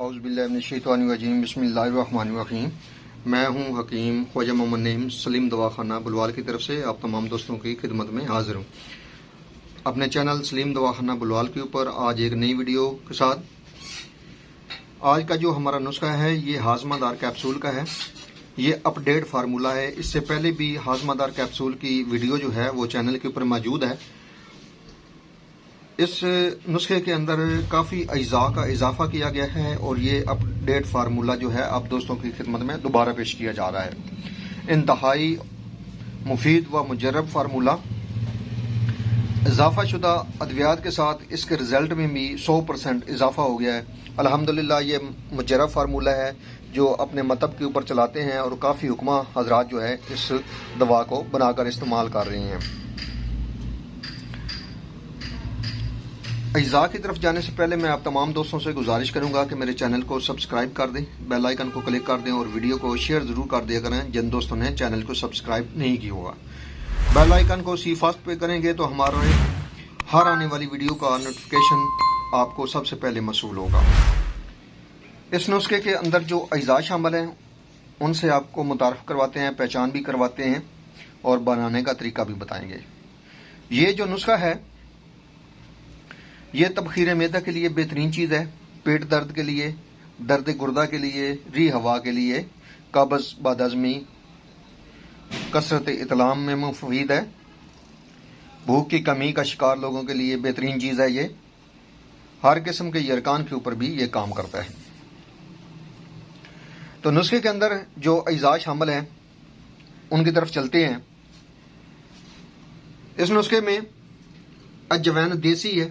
औज़ुबिल्लाहिमिनश्शैतानिर्रजीम बिस्मिल्लाहिर्रहमानिर्रहीम। मैं हूं हकीम ख्वाजा मोहम्मद नईम सलीम दवाखाना बुलवाल की तरफ से आप तमाम दोस्तों की खिदमत में हाजिर हूं। अपने चैनल सलीम दवाखाना बुलवाल के ऊपर आज एक नई वीडियो के साथ। आज का जो हमारा नुस्खा है ये हाजमादार कैप्सूल का है। ये अपडेट फार्मूला है। इससे पहले भी हाजमादार कैप्सूल की वीडियो जो है वो चैनल के ऊपर मौजूद है। इस नुस्खे के अंदर काफ़ी अज्जा का इजाफा किया गया है और ये अपडेट फार्मूला जो है आप दोस्तों की खिदमत में दोबारा पेश किया जा रहा है। इंतहाई मुफीद व मुजर्रब फार्मूला, इजाफा शुदा अद्वियात के साथ इसके रिजल्ट में भी 100% इजाफा हो गया है। अल्हम्दुलिल्लाह ये मुजर्रब फार्मूला है जो अपने मतब के ऊपर चलाते हैं और काफ़ी हुक्मा हजरात जो है इस दवा को बनाकर इस्तेमाल कर रहे हैं। अज्जा की तरफ जाने से पहले मैं आप तमाम दोस्तों से गुजारिश करूंगा कि मेरे चैनल को सब्सक्राइब कर दें, बेल आइकन को क्लिक कर दें और वीडियो को शेयर ज़रूर कर दिया करें जिन दोस्तों ने चैनल को सब्सक्राइब नहीं किया होगा। बेल आइकन को सी फास्ट पे करेंगे तो हमारे हर आने वाली वीडियो का नोटिफिकेशन आपको सबसे पहले मसूल होगा। इस नुस्खे के अंदर जो अज्जा शामिल हैं उनसे आपको मुतारफ़ करवाते हैं, पहचान भी करवाते हैं और बनाने का तरीका भी बताएंगे। ये जो नुस्खा है ये तबखीर मैदा के लिए बेहतरीन चीज़ है। पेट दर्द के लिए, दर्द गुर्दा के लिए, री हवा के लिए, कब्ज़ बदहज़मी, कसरत इतलाम में मुफीद है। भूख की कमी का शिकार लोगों के लिए बेहतरीन चीज़ है। ये हर किस्म के यरकान के ऊपर भी ये काम करता है। तो नुस्खे के अंदर जो अज्जा शामिल हैं उनकी तरफ चलते हैं। इस नुस्खे में अजवैन देसी है,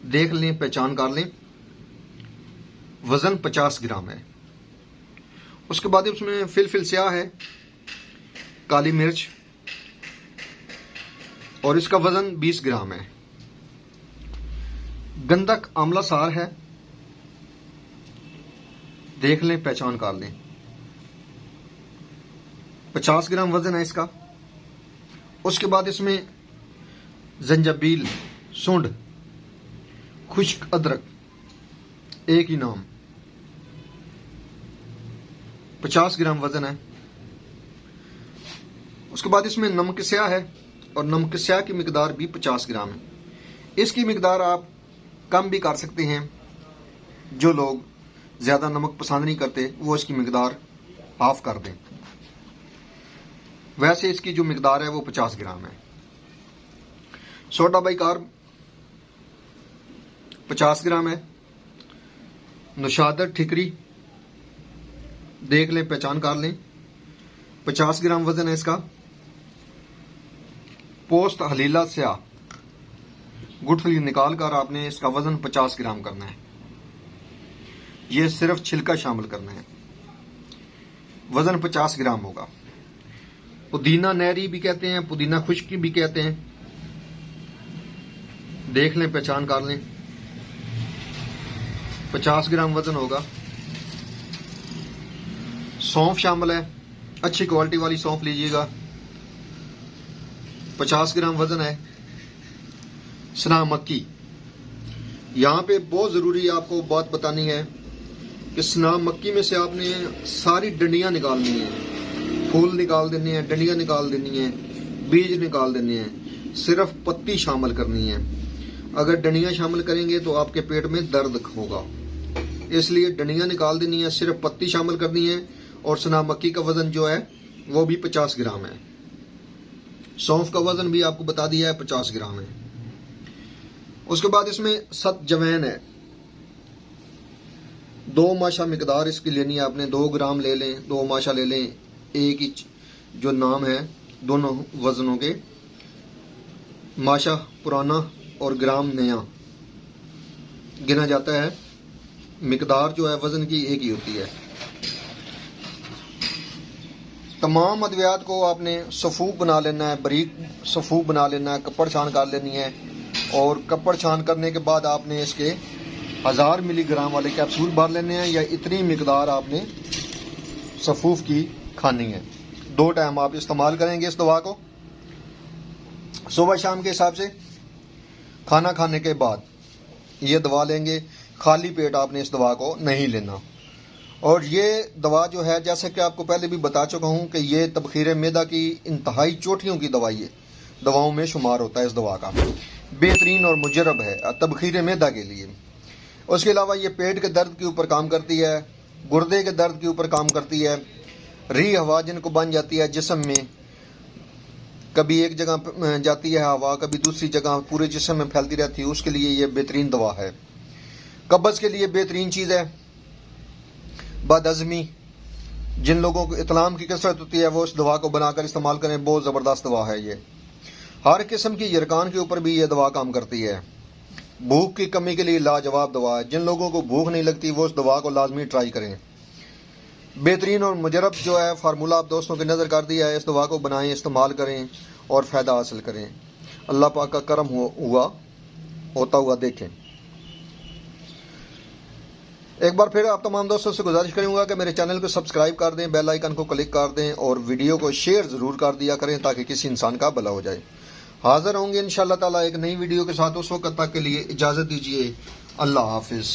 देख लें, पहचान कर लें। वज़न 50 ग्राम है। उसके बाद उसमें फिलफिल स्याह है, काली मिर्च और इसका वज़न 20 ग्राम है। गंधक आंवला सार है, देख लें, पहचान कर लें। 50 ग्राम वज़न है इसका। उसके बाद इसमें जंजबील, सूंड, खुश्क अदरक, एक ही नाम, 50 ग्राम वजन है। उसके बाद इसमें नमक स्याह है और नमक स्याह की मिकदार भी 50 ग्राम है। इसकी मिकदार आप कम भी कर सकते हैं। जो लोग ज़्यादा नमक पसंद नहीं करते वो इसकी मिकदार हाफ कर दें। वैसे इसकी जो मिकदार है वो 50 ग्राम है। सोडा बाइकार्ब 50 ग्राम है। नुशादर ठिकरी, देख लें, पहचान कर लें, 50 ग्राम वजन है इसका। पोस्त हलीला स्याह, गुठली निकाल कर आपने इसका वजन 50 ग्राम करना है। यह सिर्फ छिलका शामिल करना है। वजन 50 ग्राम होगा। पुदीना नहरी भी कहते हैं, पुदीना खुश्क भी कहते हैं, देख लें, पहचान कर लें, 50 ग्राम वजन होगा। सौंफ शामिल है, अच्छी क्वालिटी वाली सौंफ लीजिएगा, 50 ग्राम वजन है। सना मक्की, यहां पे बहुत जरूरी आपको बात बतानी है कि सना मक्की में से आपने सारी डंडियां निकालनी है। फूल निकाल देने हैं, डंडियां निकाल देनी है, बीज निकाल देने हैं, सिर्फ पत्ती शामिल करनी है। अगर डंडियां शामिल करेंगे तो आपके पेट में दर्द होगा, इसलिए डंडियां निकाल देनी है, सिर्फ पत्ती शामिल करनी है। और सना मक्की का वजन जो है वो भी 50 ग्राम है। सौंफ का वजन भी आपको बता दिया है, 50 ग्राम है। उसके बाद इसमें सत जवैन है, 2 माशा मिकदार इसकी लेनी है आपने। 2 ग्राम ले लें, 2 माशा ले लें। एक ही जो नाम है दोनों वजनों के, माशा पुराना और ग्राम नया गिना जाता है। मिकदार जो है वजन की एक ही होती है। तमाम अद्वियात को आपने सफूक बना लेना है, बारीक सफूक बना लेना है, कपड़ छान कर लेनी है। और कपड़ छान करने के बाद आपने इसके 1000 मिलीग्राम वाले कैप्सूल भर लेने हैं, या इतनी मिकदार आपने सफूफ की खानी है। 2 टाइम आप इस्तेमाल करेंगे इस दवा को, सुबह शाम के हिसाब से। खाना खाने के बाद ये दवा लेंगे, खाली पेट आपने इस दवा को नहीं लेना। और ये दवा जो है, जैसे कि आपको पहले भी बता चुका हूँ कि ये तबखीर मैदा की इंतहाई चोटियों की दवाओं में शुमार होता है। इस दवा का बेहतरीन और मुजरब है तबखीर मैदा के लिए। उसके अलावा ये पेट के दर्द के ऊपर काम करती है, गुर्दे के दर्द के ऊपर काम करती है, री हवा जिनको बन जाती है जिस्म में, कभी एक जगह जाती है हवा, कभी दूसरी जगह पूरे जिस्म में फैलती रहती है, उसके लिए ये बेहतरीन दवा है। कब्ज़ के लिए बेहतरीन चीज़ है। बदहज़मी जिन लोगों को इतलाम की कसरत होती है वो इस दवा को बनाकर इस्तेमाल करें, बहुत ज़बरदस्त दवा है ये। हर किस्म की यरकान के ऊपर भी ये दवा काम करती है। भूख की कमी के लिए लाजवाब दवा है। जिन लोगों को भूख नहीं लगती वो इस दवा को लाजमी ट्राई करें। बेहतरीन और मुजरब जो है फार्मूला आप दोस्तों की नज़र कर दिया है। इस दवा को बनाएं, इस्तेमाल करें और फ़ायदा हासिल करें। अल्लाह पाक का करम होता हुआ देखें। एक बार फिर आप तमाम दोस्तों से गुजारिश करूंगा कि मेरे चैनल को सब्सक्राइब कर दें, बेल आइकन को क्लिक कर दें और वीडियो को शेयर ज़रूर कर दिया करें ताकि किसी इंसान का भला हो जाए। हाज़िर होंगे इंशाअल्लाह ताला एक नई वीडियो के साथ। उस वक्त तक के लिए इजाज़त दीजिए। अल्लाह हाफिज़।